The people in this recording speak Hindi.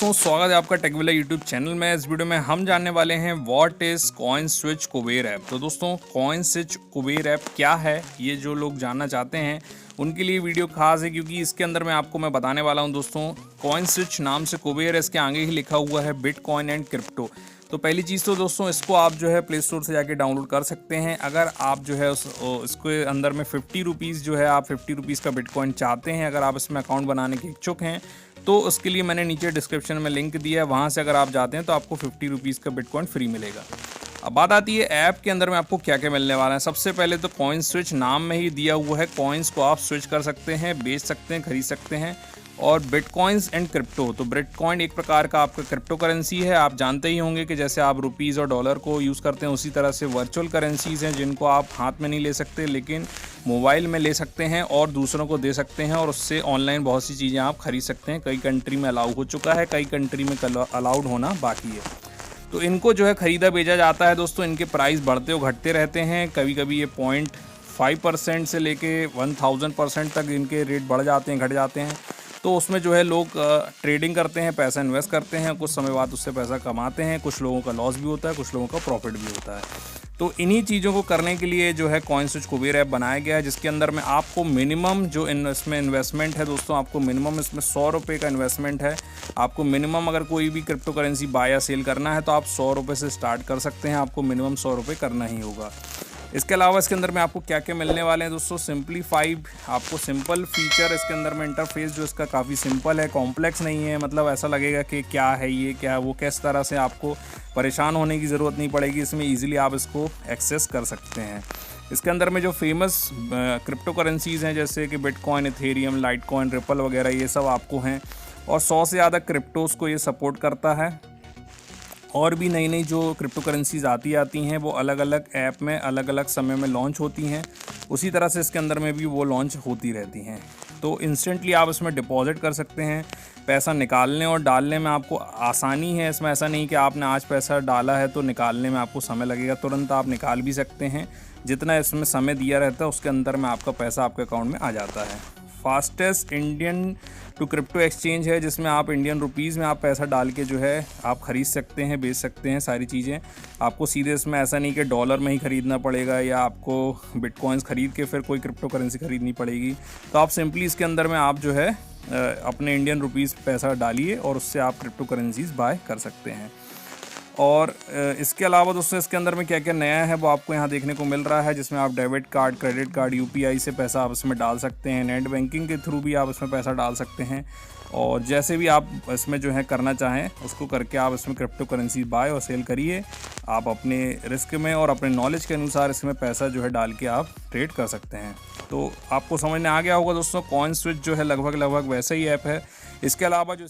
दोस्तों, स्वागत है आपका टेकविला यूट्यूब चैनल में। इस वीडियो में हम जानने वाले हैं what is coin switch Kuber app. तो दोस्तों, कॉइन स्विच कुबेर ऐप क्या है, ये जो लोग जानना चाहते हैं उनके लिए वीडियो खास है, क्योंकि इसके अंदर मैं बताने वाला हूं दोस्तों। कॉइन स्विच नाम से कुबेर है, इसके आगे ही लिखा हुआ है बिटकॉइन एंड क्रिप्टो। तो पहली चीज़ तो दोस्तों, इसको आप जो है प्ले स्टोर से जाके डाउनलोड कर सकते हैं। अगर आप जो है इसके अंदर में 50 रुपीज़ जो है, आप 50 रुपीज़ का बिटकॉइन चाहते हैं, अगर आप इसमें अकाउंट बनाने के इच्छुक हैं, तो उसके लिए मैंने नीचे डिस्क्रिप्शन में लिंक दिया है, वहाँ से अगर आप जाते हैं तो आपको 50 रुपीज़ का बिटकॉइन फ्री मिलेगा। अब बात आती है ऐप के अंदर में आपको क्या क्या मिलने वाला है। सबसे पहले तो कॉइन स्विच नाम में ही दिया हुआ है, कॉइन्स को आप स्विच कर सकते हैं, बेच सकते हैं, खरीद सकते हैं। और बिटकॉइंस एंड क्रिप्टो, तो बिटकॉइन एक प्रकार का आपका क्रिप्टो करेंसी है। आप जानते ही होंगे कि जैसे आप रुपीज़ और डॉलर को यूज़ करते हैं, उसी तरह से वर्चुअल करेंसीज़ हैं जिनको आप हाथ में नहीं ले सकते, लेकिन मोबाइल में ले सकते हैं और दूसरों को दे सकते हैं, और उससे ऑनलाइन बहुत सी चीज़ें आप खरीद सकते हैं। कई कंट्री में अलाउ हो चुका है, कई कंट्री में अलाउड होना बाकी है। तो इनको जो है ख़रीदा बेचा जाता है दोस्तों। इनके प्राइस बढ़ते और घटते रहते हैं। कभी कभी ये 0.5% से लेके 1000% तक इनके रेट बढ़ जाते हैं, घट जाते हैं। तो उसमें जो है लोग ट्रेडिंग करते हैं, पैसा इन्वेस्ट करते हैं, कुछ समय बाद उससे पैसा कमाते हैं। कुछ लोगों का लॉस भी होता है, कुछ लोगों का प्रॉफिट भी होता है। तो इन्हीं चीज़ों को करने के लिए जो है कॉइन स्विच कुबेर ऐप बनाया गया है, जिसके अंदर में आपको मिनिमम जो इन्वेस्टमेंट है दोस्तों, आपको मिनिमम इसमें 100 रुपये का इन्वेस्टमेंट है। आपको मिनिमम अगर कोई भी क्रिप्टो करेंसी बाय या सेल करना है तो आप 100 रुपये से स्टार्ट कर सकते हैं। आपको मिनिमम 100 रुपये करना ही होगा। इसके अलावा इसके अंदर में आपको क्या क्या मिलने वाले हैं दोस्तों, सिंपलीफाइड, आपको सिंपल फीचर इसके अंदर में, इंटरफेस जो इसका काफ़ी सिंपल है, कॉम्प्लेक्स नहीं है। मतलब ऐसा लगेगा कि क्या है ये, क्या वो, किस तरह से आपको परेशान होने की ज़रूरत नहीं पड़ेगी। इसमें ईजिली आप इसको एक्सेस कर सकते हैं। इसके अंदर में जो फेमस क्रिप्टो करेंसीज़ हैं जैसे कि बिटकॉइन, इथेरियम, लाइटकॉइन, रिपल वगैरह, ये सब आपको हैं। और 100 से ज़्यादा क्रिप्टोज़ को ये सपोर्ट करता है। और भी नई नई जो क्रिप्टो करेंसीज आती हैं वो अलग अलग ऐप में अलग अलग समय में लॉन्च होती हैं। उसी तरह से इसके अंदर में भी वो लॉन्च होती रहती हैं। तो इंस्टेंटली आप इसमें डिपॉजिट कर सकते हैं। पैसा निकालने और डालने में आपको आसानी है। इसमें ऐसा नहीं कि आपने आज पैसा डाला है तो निकालने में आपको समय लगेगा, तुरंत आप निकाल भी सकते हैं। जितना इसमें समय दिया रहता है उसके अंदर में आपका पैसा आपके अकाउंट में आ जाता है। Fastest Indian to crypto exchange है, जिसमें आप इंडियन रुपीज़ में आप पैसा डाल के जो है आप ख़रीद सकते हैं, बेच सकते हैं, सारी चीज़ें। आपको सीधे इसमें ऐसा नहीं कि डॉलर में ही ख़रीदना पड़ेगा या आपको बिटकॉइंस ख़रीद के फिर कोई क्रिप्टो करेंसी ख़रीदनी पड़ेगी। तो आप सिंपली इसके अंदर में आप जो है अपने इंडियन रुपीज़ पैसा डालिए और उससे आप क्रिप्टो करेंसीज़ बाय कर सकते हैं। और इसके अलावा दोस्तों, इसके अंदर में क्या क्या नया है वो आपको यहाँ देखने को मिल रहा है, जिसमें आप debit card, credit card, UPI से पैसा आप इसमें डाल सकते हैं। नेट बैंकिंग के थ्रू भी आप इसमें पैसा डाल सकते हैं। और जैसे भी आप इसमें जो है करना चाहें उसको करके आप इसमें क्रिप्टो करेंसी बाय और सेल करिए। आप अपने रिस्क में और अपने नॉलेज के अनुसार इसमें पैसा जो है डाल के आप ट्रेड कर सकते हैं। तो आपको समझ में आ गया होगा दोस्तों, कॉइन स्विच जो है लगभग वैसा ही ऐप है। इसके अलावा जो